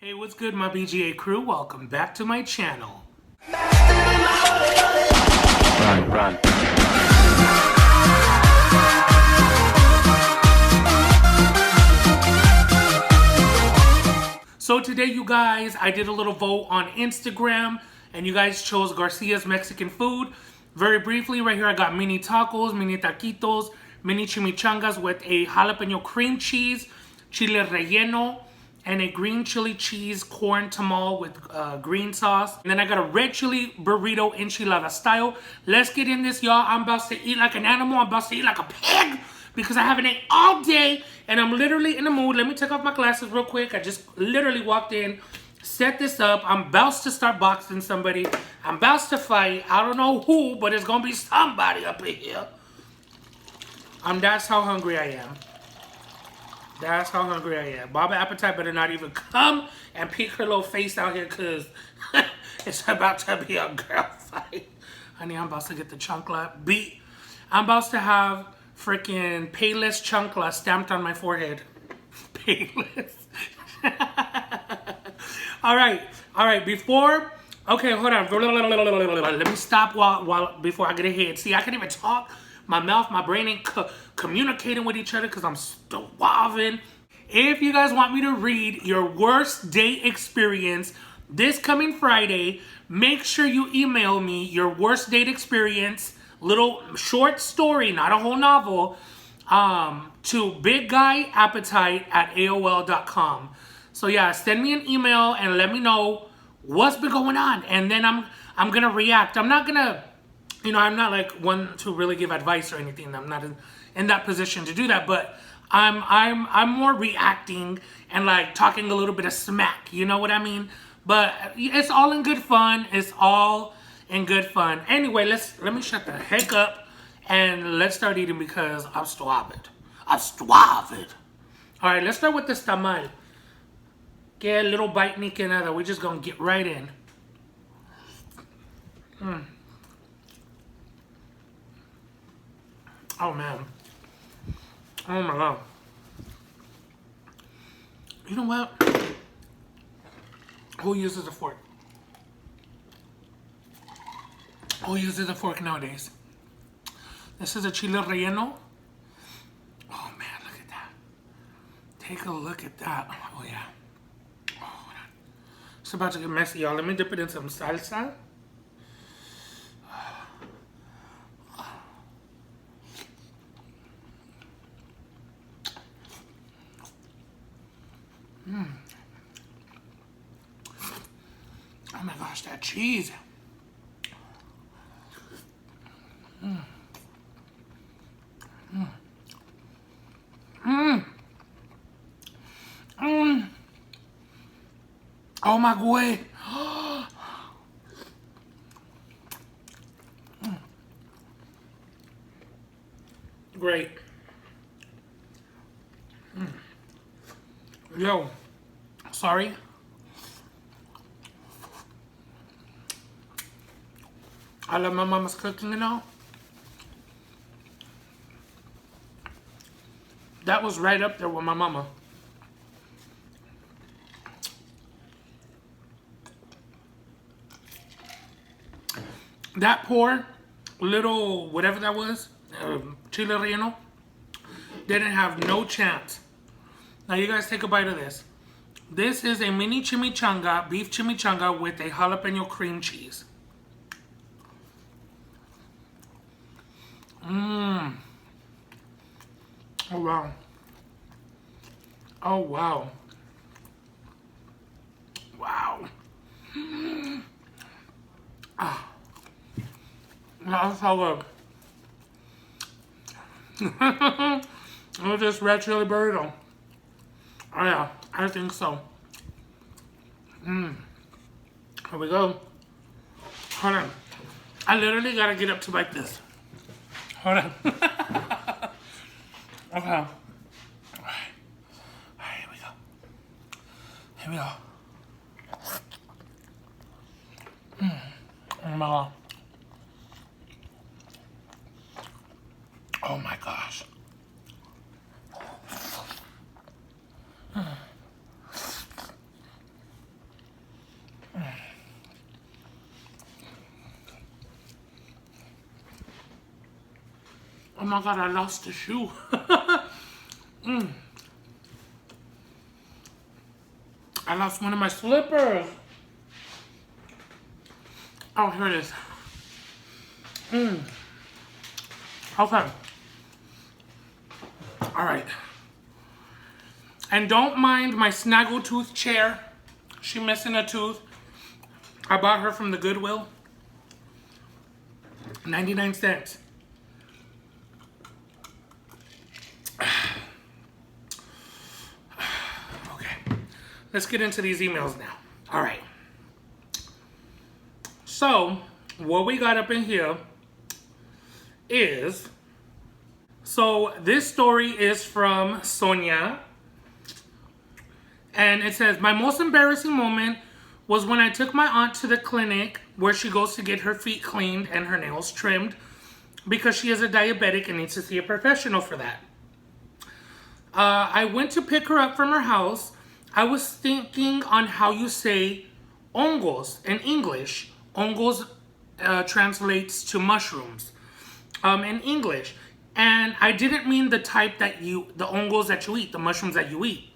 Hey, what's good, my BGA crew? Welcome back to my channel. Run. So today, you guys, I did a little vote on Instagram, and you guys chose Garcia's Mexican food. Very briefly, right here, I got mini tacos, mini taquitos, mini chimichangas with a jalapeno cream cheese, chile relleno, and a green chili cheese corn tamal with green sauce. And then I got a red chili burrito enchilada style. Let's get in this, y'all. I'm about to eat like an animal. I'm about to eat like a pig because I haven't ate all day and I'm literally in the mood. Let me take off my glasses real quick. I just literally walked in, set this up. I'm about to start boxing somebody. I'm about to fight. I don't know who, but it's gonna be somebody up in here. That's how hungry I am. That's how hungry I am. Baba Appetite better not even come and peek her little face out here because it's about to be a girl fight. Honey, I'm about to get the chancla beat. I'm about to have freaking Payless chancla stamped on my forehead. Payless. All right. Before, okay, hold on. Let me stop before I get ahead. See, I can't even talk. My mouth, my brain ain't communicating with each other because I'm starving. If you guys want me to read your worst date experience this coming Friday, make sure you email me your worst date experience, little short story, not a whole novel, to biggguyappetite@aol.com. So yeah, send me an email and let me know what's been going on, and then I'm gonna react. I'm not gonna, I'm not like one to really give advice or anything. I'm not in that position to do that, but I'm more reacting and like talking a little bit of smack. You know what I mean? But it's all in good fun. It's all in good fun. Anyway, let me shut the heck up and let's start eating because I'm starving. I'm starving. All right, let's start with this tamal. Get a little bite ni que nada. We're just gonna get right in. Oh man. Oh my god. You know what? Who uses a fork? Who uses a fork nowadays? This is a chile relleno. Oh man, look at that. Take a look at that. Oh yeah. Oh, it's about to get messy, y'all. Let me dip it in some salsa. Oh my gosh, that cheese. Oh my god. Great. Yo, sorry. I love my mama's cooking and all. That was right up there with my mama. That poor little, whatever that was, chile relleno, didn't have no chance. Now you guys take a bite of this. This is a mini chimichanga, beef chimichanga with a jalapeno cream cheese. Oh wow. Oh wow. Wow. Ah. That's so good. Oh, this red chili burrito. Oh yeah, I think so. Here we go. Hold on. I literally gotta get up to like this. Hold on. Okay. Alright, here we go. Here we go. Oh my god. Oh my gosh. Oh my God, I lost the shoe. I lost one of my slippers. Oh, here it is. Okay. All right. And don't mind my snaggletooth chair. She missing a tooth. I bought her from the Goodwill. 99 cents. Okay. Let's get into these emails now. All right. So, what we got up in here is... So, this story is from Sonia. And it says, my most embarrassing moment was when I took my aunt to the clinic where she goes to get her feet cleaned and her nails trimmed because she is a diabetic and needs to see a professional for that. I went to pick her up from her house. I was thinking on how you say hongos in English. Hongos translates to mushrooms in English. And I didn't mean the type that the hongos that you eat, the mushrooms that you eat.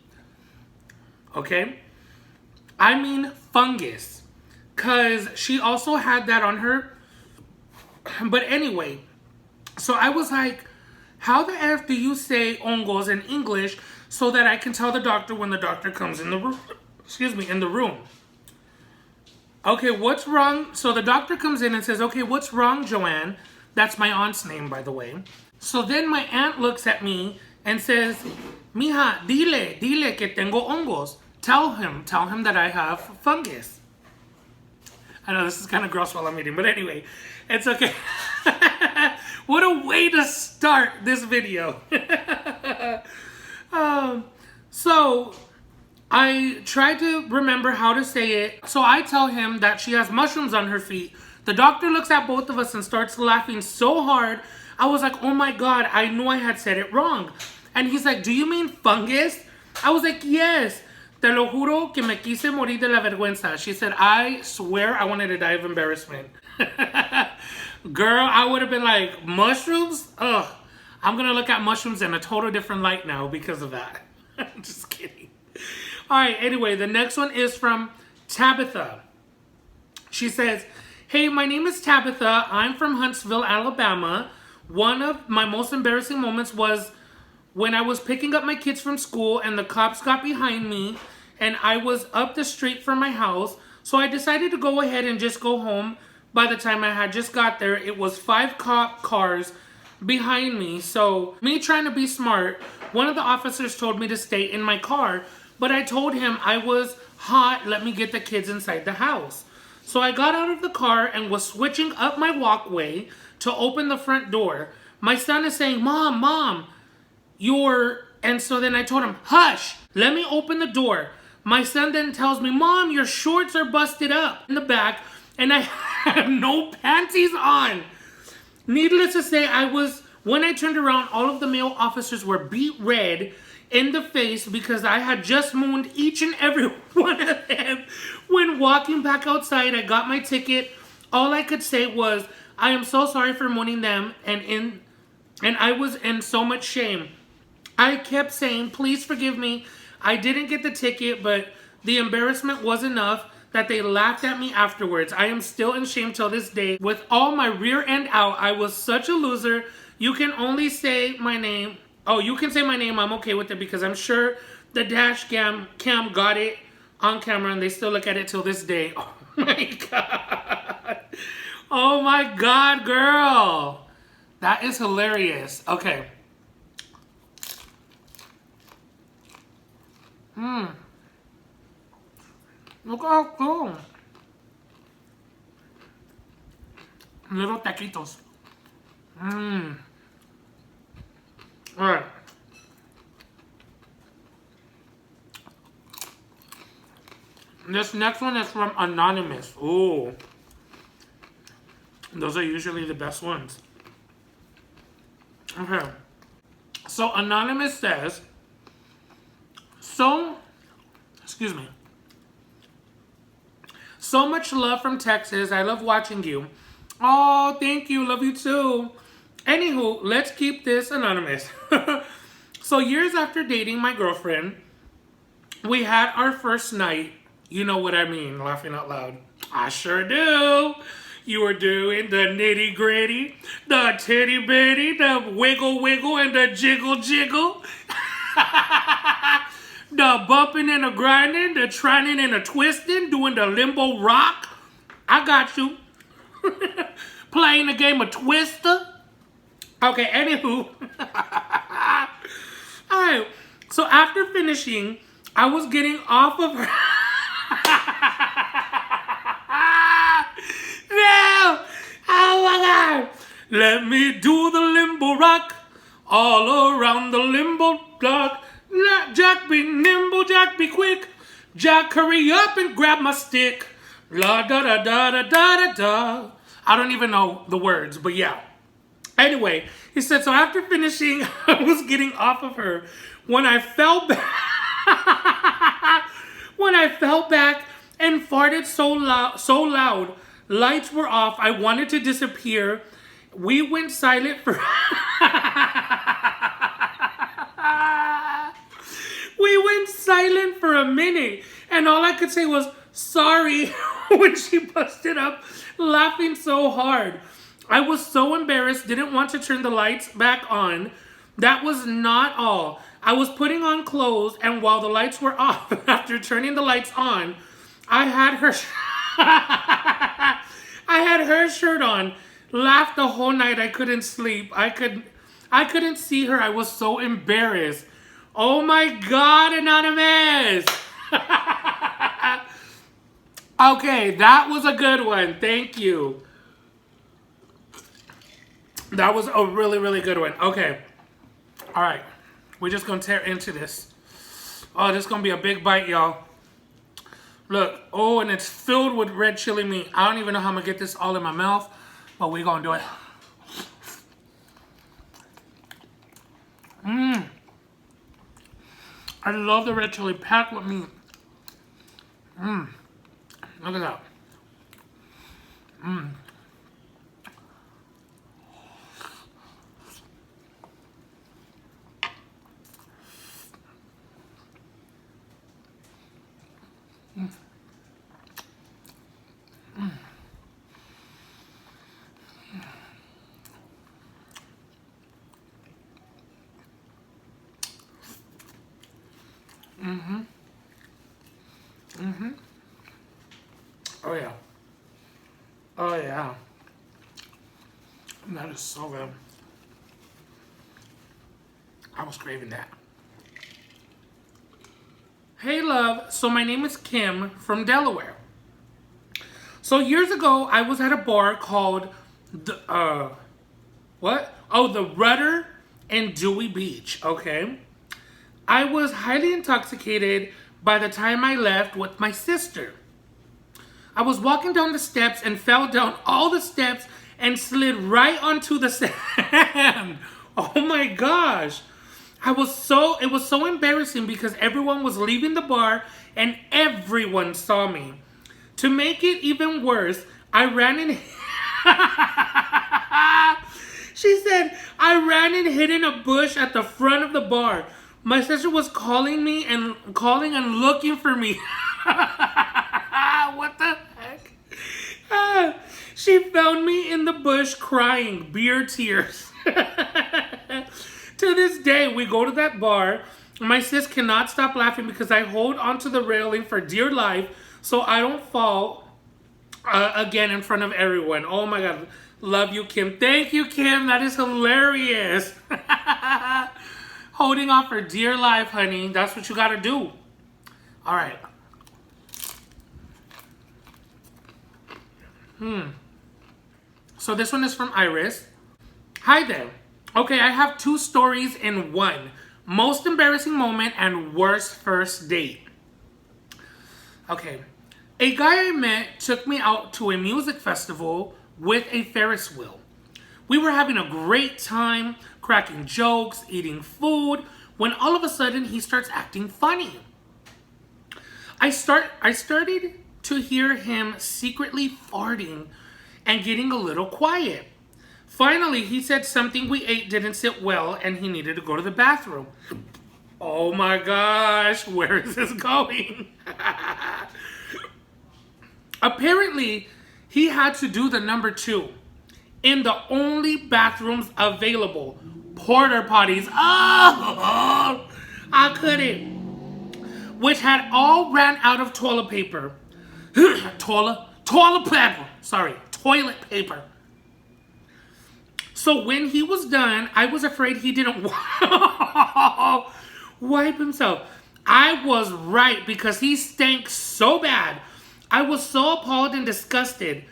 Okay? I mean fungus. Because she also had that on her. But anyway, so I was like, how the F do you say hongos in English so that I can tell the doctor when the doctor comes in the room? Excuse me, in the room. Okay, what's wrong? So the doctor comes in and says, okay, what's wrong, Joanne? That's my aunt's name, by the way. So then my aunt looks at me and says, mija, dile que tengo hongos. Tell him that I have fungus. I know this is kind of gross while I'm eating, but anyway, it's okay. What a way to start this video. So I tried to remember how to say it. So I tell him that she has mushrooms on her feet. The doctor looks at both of us and starts laughing so hard. I was like, oh my God, I knew I had said it wrong. And he's like, do you mean fungus? I was like, yes. Te lo juro que me quise morir de la vergüenza. She said, I swear I wanted to die of embarrassment. Girl, I would have been like, mushrooms? Ugh. I'm going to look at mushrooms in a total different light now because of that. I'm just kidding. All right, anyway, the next one is from Tabitha. She says, hey, my name is Tabitha. I'm from Huntsville, Alabama. One of my most embarrassing moments was when I was picking up my kids from school and the cops got behind me and I was up the street from my house. So I decided to go ahead and just go home. By the time I had just got there, it was 5 cop cars behind me. So me trying to be smart, one of the officers told me to stay in my car, but I told him I was hot, let me get the kids inside the house. So I got out of the car and was switching up my walkway to open the front door. My son is saying, Mom, and so then I told him, hush, let me open the door. My son then tells me, Mom, your shorts are busted up in the back and I have no panties on. Needless to say, when I turned around, all of the male officers were beat red in the face because I had just mooned each and every one of them. When walking back outside, I got my ticket. All I could say was, I am so sorry for mooning them, and I was in so much shame. I kept saying, please forgive me. I didn't get the ticket, but the embarrassment was enough that they laughed at me afterwards. I am still in shame till this day. With all my rear end out, I was such a loser. You can only say my name. Oh, you can say my name. I'm okay with it because I'm sure the dash cam got it on camera and they still look at it till this day. Oh my God. Oh my God, girl. That is hilarious. Okay. Look how cool. Little taquitos. Alright. This next one is from Anonymous. Ooh. Those are usually the best ones. Okay. So Anonymous says, So much love from Texas. I love watching you. Oh, thank you. Love you too. Anywho, let's keep this anonymous. So years after dating my girlfriend, we had our first night. You know what I mean, laughing out loud. I sure do. You were doing the nitty gritty, the titty bitty, the wiggle wiggle, and the jiggle jiggle. The bumping and the grinding, the trining and the twisting, doing the limbo rock. I got you. Playing a game of Twister. Okay, anywho. Alright, so after finishing, I was getting off of her. No! Oh my God! Let me do the limbo rock all around the limbo block. Let Jack be nimble, Jack be quick. Jack, hurry up and grab my stick. La da da da da da da da. I don't even know the words, but yeah. Anyway, he said, so after finishing, I was getting off of her. When I fell back, and farted so loud, lights were off. I wanted to disappear. We went silent for... We went silent for a minute, and all I could say was, sorry, when she busted up, laughing so hard. I was so embarrassed, didn't want to turn the lights back on. That was not all. I was putting on clothes, and while the lights were off, after turning the lights on, I had her... I had her shirt on. Laughed the whole night. I couldn't sleep. I couldn't see her. I was so embarrassed. Oh my God, anonymous. Okay, that was a good one. Thank you. That was a really, really good one. Okay. All right. We're just going to tear into this. Oh, this is going to be a big bite, y'all. Look. Oh, and it's filled with red chili meat. I don't even know how I'm going to get this all in my mouth, but we're going to do it. Mmm. I love the red chili packed with meat. Mmm. Look at that. Mmm. Mm. Mm. Mm-hmm. Mm-hmm. Oh yeah. Oh yeah. That is so good. I was craving that. Hey love, so my name is Kim from Delaware. So years ago, I was at a bar called the what? Oh, the Rudder in Dewey Beach. Okay. I was highly intoxicated by the time I left with my sister. I was walking down the steps and fell down all the steps and slid right onto the sand. Oh my gosh. It was so embarrassing because everyone was leaving the bar and everyone saw me. To make it even worse, I ran and... She said, I ran and hid in a bush at the front of the bar. My sister was calling and looking for me. What the heck? She found me in the bush crying, beer tears. To this day, we go to that bar. My sis cannot stop laughing because I hold onto the railing for dear life so I don't fall again in front of everyone. Oh my God. Love you, Kim. Thank you, Kim. That is hilarious. Holding on for dear life, honey. That's what you gotta do. All right. So this one is from Iris. Hi there. Okay, I have 2 stories in one. Most embarrassing moment and worst first date. Okay. A guy I met took me out to a music festival with a Ferris wheel. We were having a great time, cracking jokes, eating food, when all of a sudden he starts acting funny. I started to hear him secretly farting and getting a little quiet. Finally, he said something we ate didn't sit well and he needed to go to the bathroom. Oh my gosh, where is this going? Apparently, he had to do the number 2 in the only bathrooms available. Porta potties. Oh, I couldn't. Which had all ran out of toilet paper. Toilet paper. Sorry, toilet paper. So when he was done, I was afraid he didn't wipe himself. I was right because he stank so bad. I was so appalled and disgusted.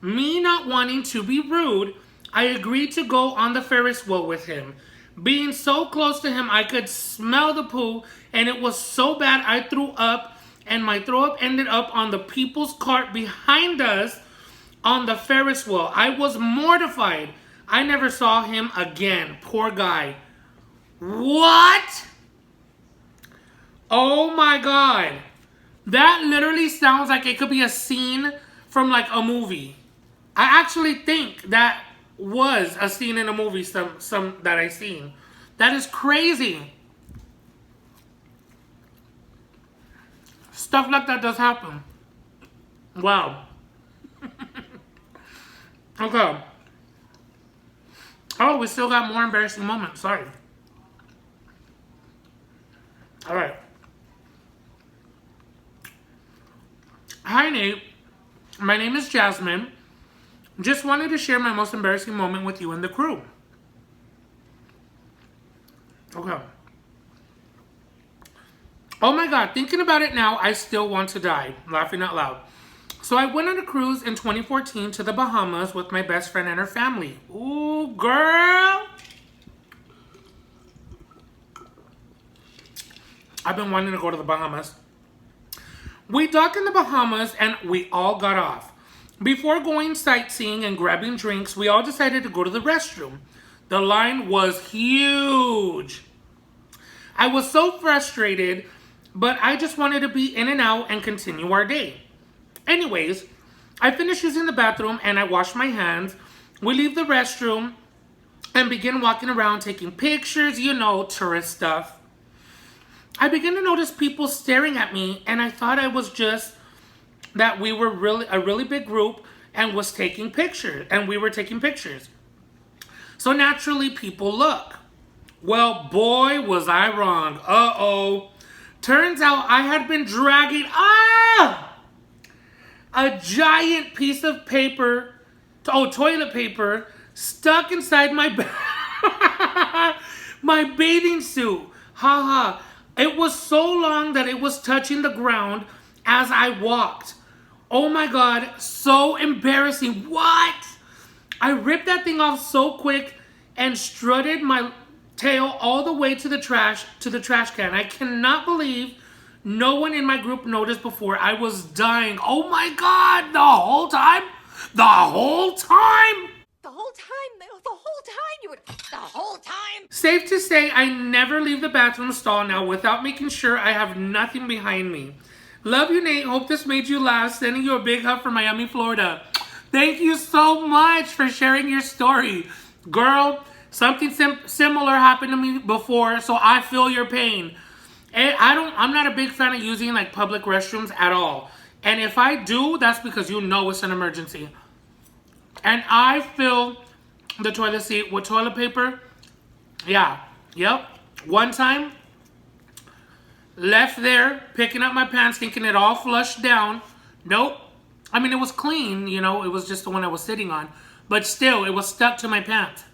Me not wanting to be rude, I agreed to go on the Ferris wheel with him. Being so close to him, I could smell the poo, and it was so bad I threw up, and my throw up ended up on the people's cart behind us on the Ferris wheel. I was mortified. I never saw him again. Poor guy. What? Oh my God. That literally sounds like it could be a scene from like a movie. I actually think that was a scene in a movie some that I seen. That is crazy. Stuff like that does happen. Wow. Okay. Oh, we still got more embarrassing moments. Sorry. All right. Hi, Nate. My name is Jasmine. Just wanted to share my most embarrassing moment with you and the crew. Okay. Oh my God, thinking about it now, I still want to die. Laughing out loud. So I went on a cruise in 2014 to the Bahamas with my best friend and her family. Ooh, girl. I've been wanting to go to the Bahamas. We docked in the Bahamas and we all got off. Before going sightseeing and grabbing drinks, we all decided to go to the restroom. The line was huge. I was so frustrated, but I just wanted to be in and out and continue our day. Anyways, I finished using the bathroom and I washed my hands. We leave the restroom and begin walking around taking pictures, you know, tourist stuff. I began to notice people staring at me and I thought I was just that we were a really big group and was taking pictures and we were taking pictures. So naturally people look. Well, boy, was I wrong. Uh-oh. Turns out I had been dragging a giant piece of paper, toilet paper, stuck inside my my bathing suit. Ha. It was so long that it was touching the ground as I walked. Oh my God, so embarrassing. What? I ripped that thing off so quick and strutted my tail all the way to the trash can. I cannot believe no one in my group noticed before. I was dying. Oh my God, the whole time? The whole time? The whole time, you would, the whole time. Safe to say, I never leave the bathroom stall now without making sure I have nothing behind me. Love you, Nate. Hope this made you laugh. Sending you a big hug from Miami, Florida. Thank you so much for sharing your story. Girl, something similar happened to me before, so I feel your pain. And I'm not a big fan of using like public restrooms at all. And if I do, that's because you know it's an emergency. And I fill the toilet seat with toilet paper. Yeah. Yep. One time, left there, picking up my pants, thinking it all flushed down. Nope. I mean, it was clean, you know. It was just the one I was sitting on. But still, it was stuck to my pants.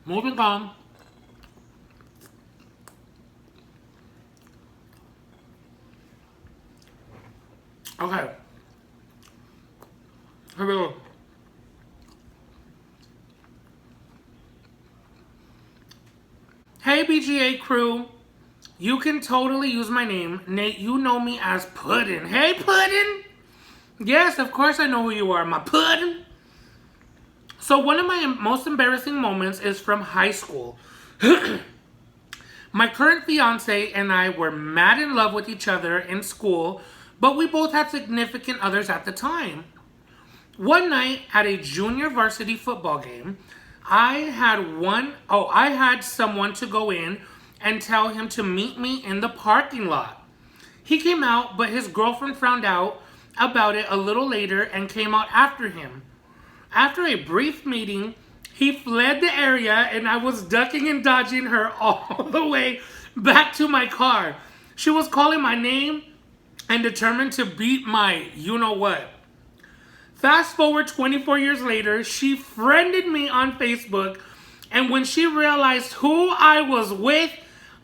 Moving on. Okay. Here we go. Hey BGA crew, you can totally use my name. Nate, you know me as Puddin'. Hey Puddin'! Yes, of course I know who you are, my Puddin'. So one of my most embarrassing moments is from high school. My current fiance and I were mad in love with each other in school, but we both had significant others at the time. One night at a junior varsity football game, I had someone to go in and tell him to meet me in the parking lot. He came out, but his girlfriend found out about it a little later and came out after him. After a brief meeting, he fled the area and I was ducking and dodging her all the way back to my car. She was calling my name and determined to beat my you-know-what. Fast forward 24 years later, she friended me on Facebook, and when she realized who I was with,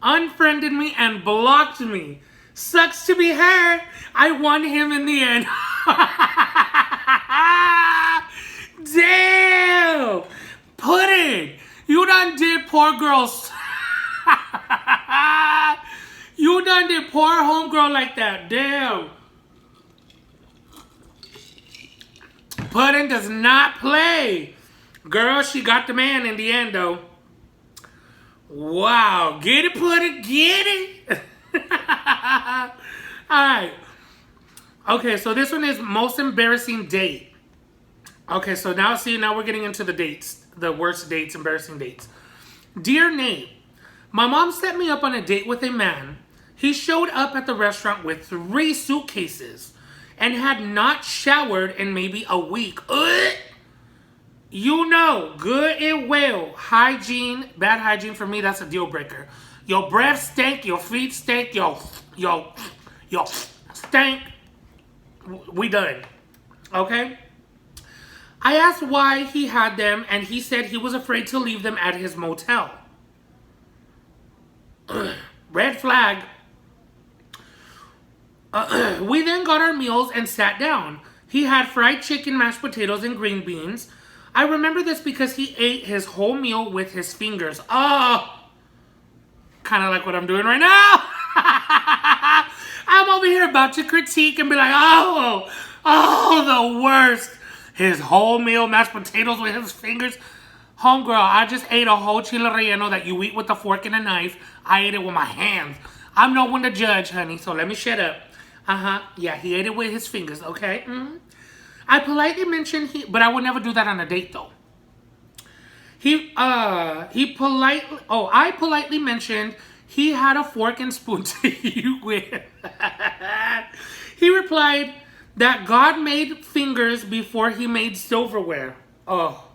unfriended me and blocked me. Sucks to be her. I won him in the end. Damn! Pudding! You done did poor girls. You done did poor homegirl like that. Damn. Pudding does not play. Girl, she got the man in the end, though. Wow. Get it, Pudding? Get it? Alright. Okay, so this one is most embarrassing date. Okay, so now we're getting into the dates. The worst dates, embarrassing dates. Dear Nate, my mom set me up on a date with a man. He showed up at the restaurant with 3 suitcases and had not showered in maybe a week. Ugh. You know, good and well, bad hygiene for me, that's a deal breaker. Your breath stank, your feet stink, your stank. We done. Okay? I asked why he had them, and he said he was afraid to leave them at his motel. Red flag. We then got our meals and sat down. He had fried chicken, mashed potatoes, and green beans. I remember this because he ate his whole meal with his fingers. Oh, kind of like what I'm doing right now. I'm over here about to critique and be like, oh, the worst. His whole meal, mashed potatoes with his fingers. Homegirl, I just ate a whole chile relleno that you eat with a fork and a knife. I ate it with my hands. I'm no one to judge, honey, so let me shut up. Yeah, he ate it with his fingers, okay? Mm-hmm. I politely mentioned but I would never do that on a date, though. I politely mentioned he had a fork and spoon to eat with. He replied that God made fingers before he made silverware. Oh.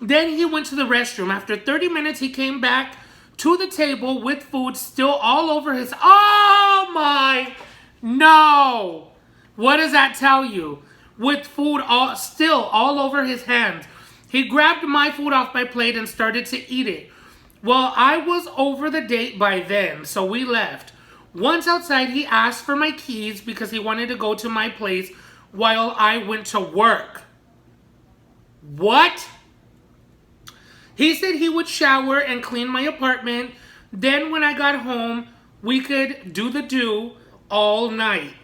Then he went to the restroom. After 30 minutes, he came back to the table with food still all over his... Oh my... No! What does that tell you? With food still all over his hands. He grabbed my food off my plate and started to eat it. Well, I was over the date by then, so we left. Once outside, he asked for my keys because he wanted to go to my place while I went to work. What? He said he would shower and clean my apartment. Then when I got home, we could do all night.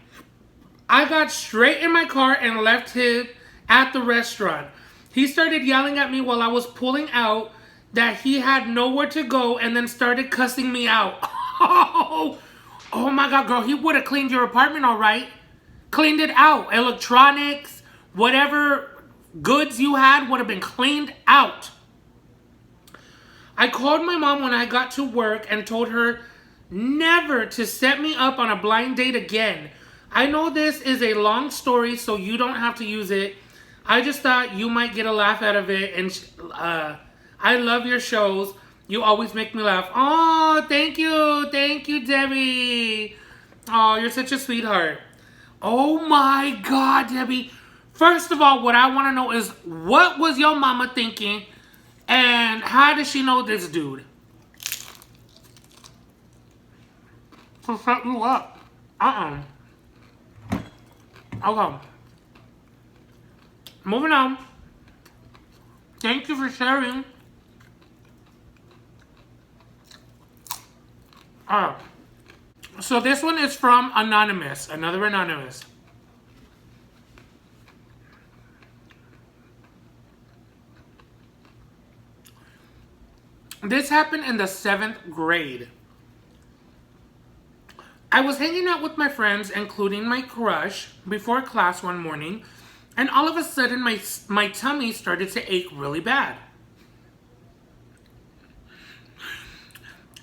I got straight in my car and left him at the restaurant. He started yelling at me while I was pulling out that he had nowhere to go and then started cussing me out. Oh my God, girl, he would have cleaned your apartment all right. Cleaned it out. Electronics, whatever goods you had would have been cleaned out. I called my mom when I got to work and told her never to set me up on a blind date again. I know this is a long story, so you don't have to use it. I just thought you might get a laugh out of it, and I love your shows. You always make me laugh. Oh, thank you, Debbie. Oh, you're such a sweetheart. Oh my God, Debbie. First of all, what I want to know is what was your mama thinking, and how does she know this dude? To set you up. Okay. Moving on. Thank you for sharing. So this one is from Anonymous. Another Anonymous. This happened in the 7th grade. I was hanging out with my friends, including my crush, before class one morning, and all of a sudden my tummy started to ache really bad.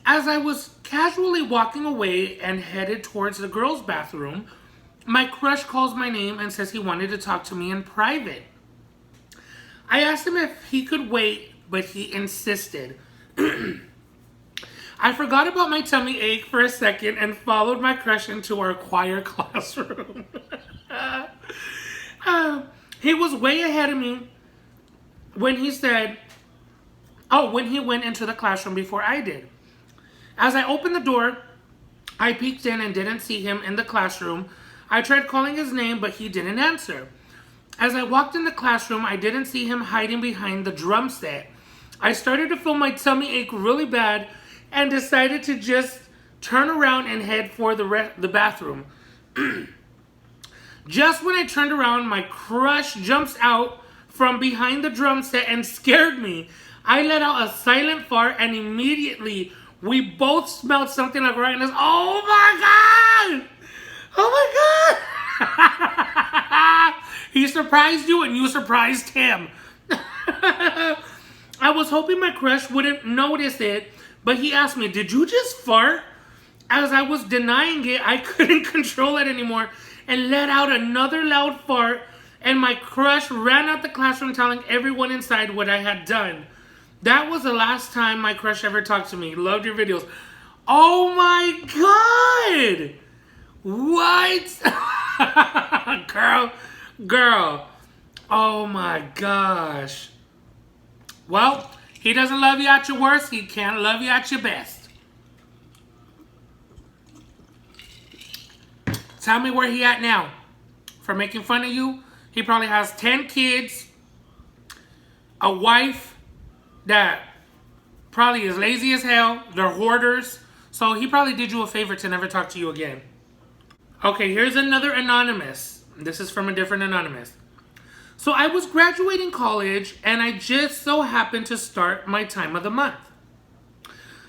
As I was casually walking away and headed towards the girls' bathroom, my crush calls my name and says he wanted to talk to me in private. I asked him if he could wait, but he insisted. I forgot about my tummy ache for a second and followed my crush into our choir classroom. He was way ahead of me when he went into the classroom before I did. As I opened the door, I peeked in and didn't see him in the classroom. I tried calling his name, but he didn't answer. As I walked in the classroom, I didn't see him hiding behind the drum set. I started to feel my tummy ache really bad and decided to just turn around and head for the bathroom. Just when I turned around, my crush jumps out from behind the drum set and scared me. I let out a silent fart and immediately we both smelled something like rottenness. Oh my God! Oh my God! He surprised you and you surprised him. I was hoping my crush wouldn't notice it, but he asked me, "Did you just fart?" As I was denying it, I couldn't control it anymore and let out another loud fart, and my crush ran out the classroom telling everyone inside what I had done. That was the last time my crush ever talked to me. Loved your videos. Oh my God! What? Girl. Oh my gosh. Well, he doesn't love you at your worst. He can't love you at your best. Tell me where he at now. For making fun of you, he probably has 10 kids, a wife that probably is lazy as hell. They're hoarders. So he probably did you a favor to never talk to you again. Okay, here's another anonymous. This is from a different anonymous. So I was graduating college and I just so happened to start my time of the month.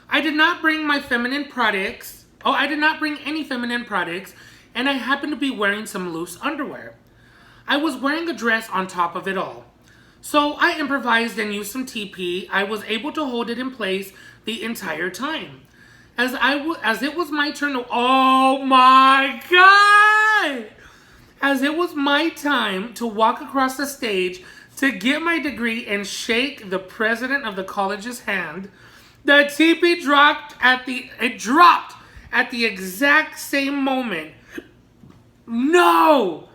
I did not bring my feminine products. I did not bring any feminine products, and I happened to be wearing some loose underwear. I was wearing a dress on top of it all. So I improvised and used some TP. I was able to hold it in place the entire time. As it was my turn to, oh my God! As it was my time to walk across the stage to get my degree and shake the president of the college's hand, the TP dropped at the exact same moment. No!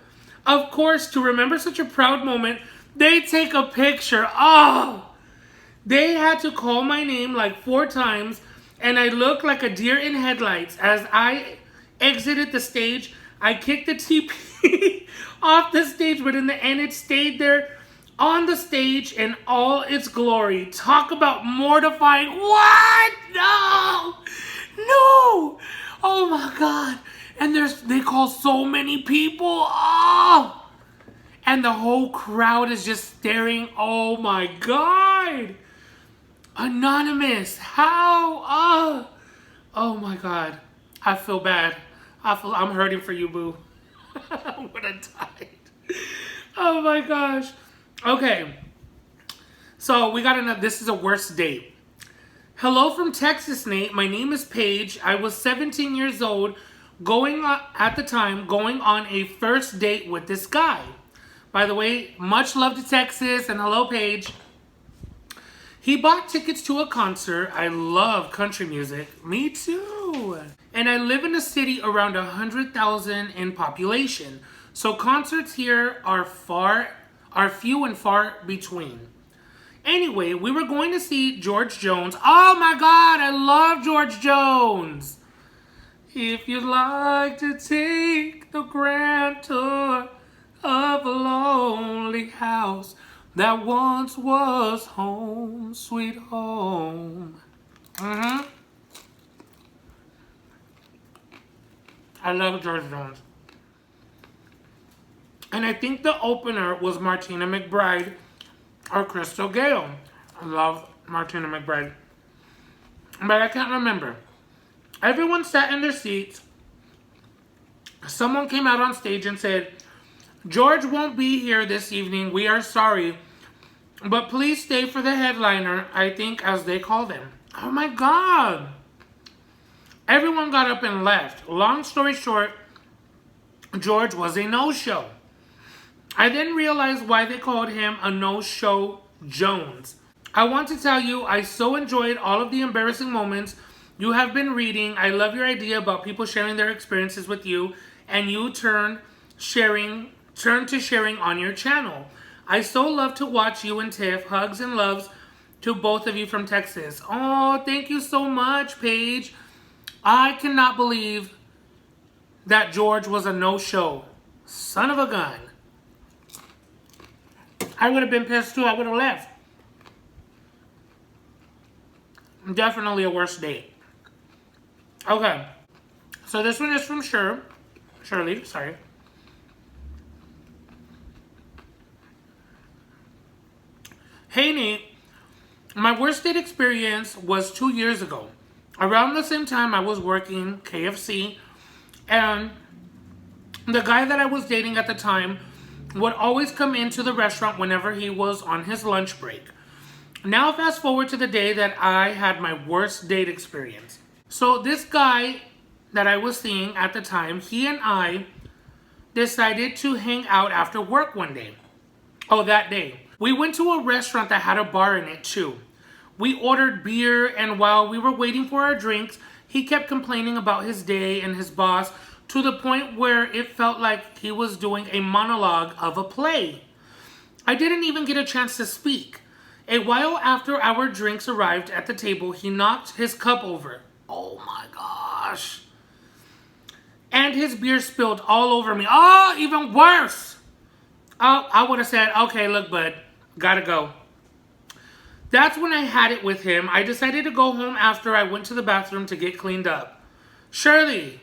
Of course, to remember such a proud moment, they take a picture. Oh! They had to call my name like 4 times, and I looked like a deer in headlights. As I exited the stage, I kicked the TP off the stage, but in the end, it stayed there on the stage in all its glory. Talk about mortifying. What? No! No! Oh my God. And they call so many people. Oh! And the whole crowd is just staring. Oh my God. Anonymous. How? Oh my God. I feel bad. I'm hurting for you, boo. I would have died. Oh my gosh. Okay. So we got another. This is a worst date. Hello from Texas, Nate. My name is Paige. I was 17 years old at the time going on a first date with this guy. By the way, much love to Texas and hello, Paige. He bought tickets to a concert. I love country music. Me too. And I live in a city around 100,000 in population. So concerts here are few and far between. Anyway, we were going to see George Jones. Oh my God, I love George Jones. If you'd like to take the grand tour of a lonely house that once was home, sweet home. I love George Jones. And I think the opener was Martina McBride or Crystal Gale. I love Martina McBride. But I can't remember. Everyone sat in their seats someone came out on stage and said, George won't be here this evening. We are sorry. But please stay for the headliner, I think, as they call them. Oh my God. Everyone got up and left. Long story short, George was a no-show. I then realized why they called him a no-show Jones. I want to tell you, I so enjoyed all of the embarrassing moments you have been reading. I love your idea about people sharing their experiences with you, and you turn to sharing on your channel. I so love to watch you and Tiff. Hugs and loves to both of you from Texas. Oh, thank you so much, Paige. I cannot believe that George was a no-show. Son of a gun. I would have been pissed too. I would have left. Definitely a worse date. Okay. So this one is from Shirley, sorry. Hey Nate, my worst date experience was 2 years ago. Around the same time I was working KFC, and the guy that I was dating at the time would always come into the restaurant whenever he was on his lunch break. Now fast forward to the day that I had my worst date experience. So this guy that I was seeing at the time, he and I decided to hang out after work one day. Oh, that day. We went to a restaurant that had a bar in it too. We ordered beer, and while we were waiting for our drinks, he kept complaining about his day and his boss to the point where it felt like he was doing a monologue of a play. I didn't even get a chance to speak. A while after our drinks arrived at the table, he knocked his cup over. Oh my gosh. And his beer spilled all over me. Oh, even worse. Oh, I would have said, okay, look, bud, gotta go. That's when I had it with him. I decided to go home after I went to the bathroom to get cleaned up. Shirley.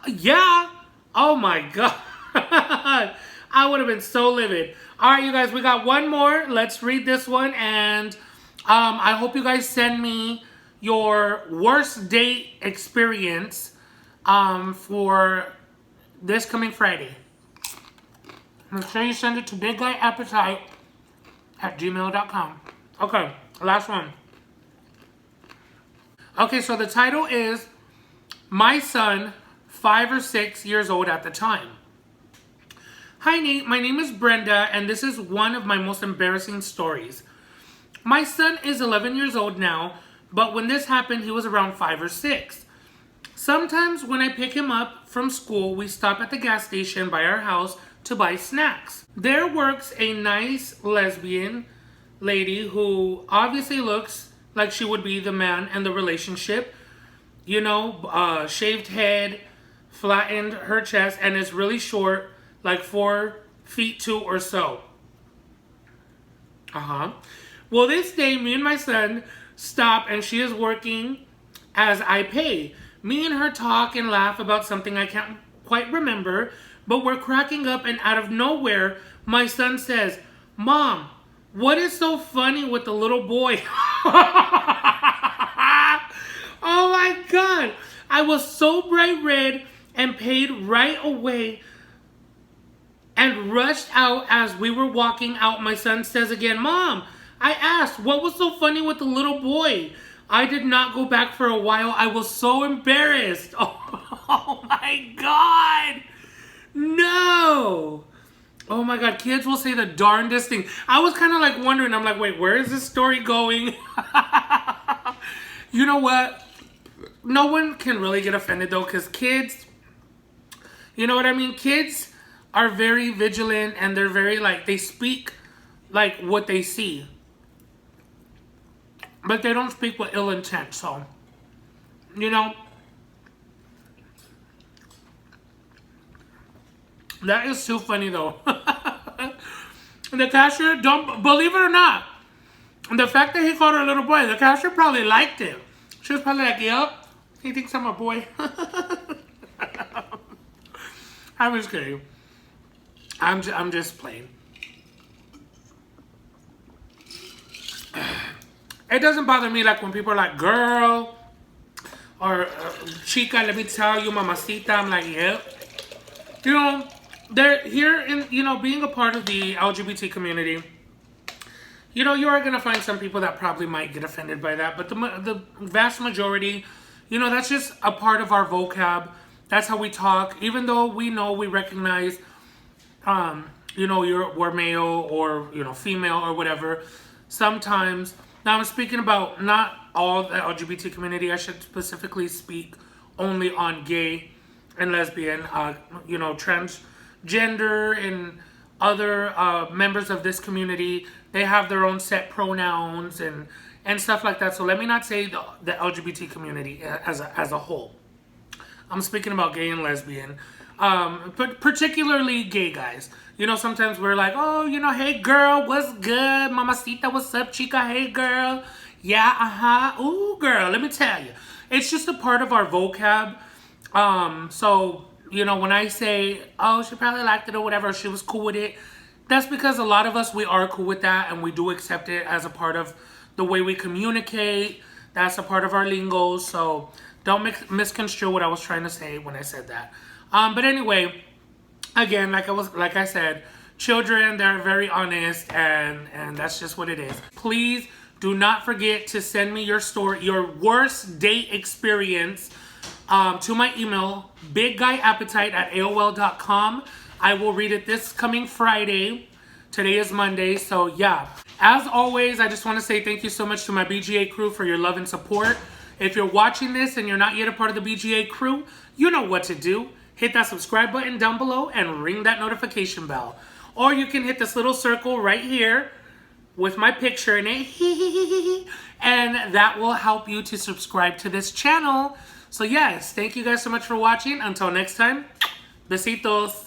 Yeah. Oh my God. I would have been so livid. All right, you guys, we got one more. Let's read this one. And I hope you guys send me your worst date experience for this coming Friday. Make sure you send it to biggguyappetite@gmail.com. Okay, last one. Okay, so the title is My Son, 5 or 6 years old at the time. Hi Nate, my name is Brenda, and this is one of my most embarrassing stories. My son is 11 years old now, but when this happened, he was around 5 or 6. Sometimes when I pick him up from school, we stop at the gas station by our house to buy snacks. There works a nice lesbian lady who obviously looks like she would be the man in the relationship. You know, shaved head, flattened her chest, and is really short, like 4 feet 2 or so. Well, this day, me and my son stop, and she is working as I pay. Me and her talk and laugh about something I can't quite remember, but we're cracking up, and out of nowhere, my son says, Mom, what is so funny with the little boy? Oh my God. I was so bright red and paid right away and rushed out. As we were walking out, my son says again, Mom, I asked, what was so funny with the little boy? I did not go back for a while. I was so embarrassed. Oh my God. No. Oh my God. Kids will say the darndest thing. I was kind of like wondering. I'm like, wait, where is this story going? You know what? No one can really get offended though, because kids, you know what I mean? Kids are very vigilant, and they're very like, they speak like what they see. But they don't speak with ill intent, so, you know. That is too funny though. The cashier, don't believe it or not, the fact that he called her a little boy, the cashier probably liked it. She was probably like, yep, he thinks I'm a boy. I'm just kidding. I'm just playing. It doesn't bother me like when people are like, girl, or chica, let me tell you, mamacita. I'm like, yep. You know, they're here in, you know, being a part of the LGBT community. You know, you are going to find some people that probably might get offended by that. But the vast majority, you know, that's just a part of our vocab. That's how we talk. Even though we know, we recognize, you know, we're male or, you know, female or whatever. Sometimes, now I'm speaking about not all the LGBT community. I should specifically speak only on gay and lesbian, you know, transgender and other members of this community. They have their own set pronouns and stuff like that. So let me not say the LGBT community as a whole. I'm speaking about gay and lesbian, but particularly gay guys. You know, sometimes we're like, oh, you know, hey girl, what's good? Mamacita, what's up, chica? Hey girl. Yeah, ooh, girl, let me tell you. It's just a part of our vocab. So, you know, when I say, oh, she probably liked it or whatever, she was cool with it, that's because a lot of us, we are cool with that and we do accept it as a part of the way we communicate. That's a part of our lingo. So don't misconstrue what I was trying to say when I said that. But anyway, again, like I said, children, they're very honest and that's just what it is. Please do not forget to send me your story, your worst date experience, to my email, bigguyappetite@aol.com. I will read it this coming Friday. Today is Monday, so yeah. As always, I just want to say thank you so much to my BGA crew for your love and support. If you're watching this and you're not yet a part of the BGA crew, you know what to do. Hit that subscribe button down below and ring that notification bell. Or you can hit this little circle right here with my picture in it. And that will help you to subscribe to this channel. So yes, thank you guys so much for watching. Until next time, besitos.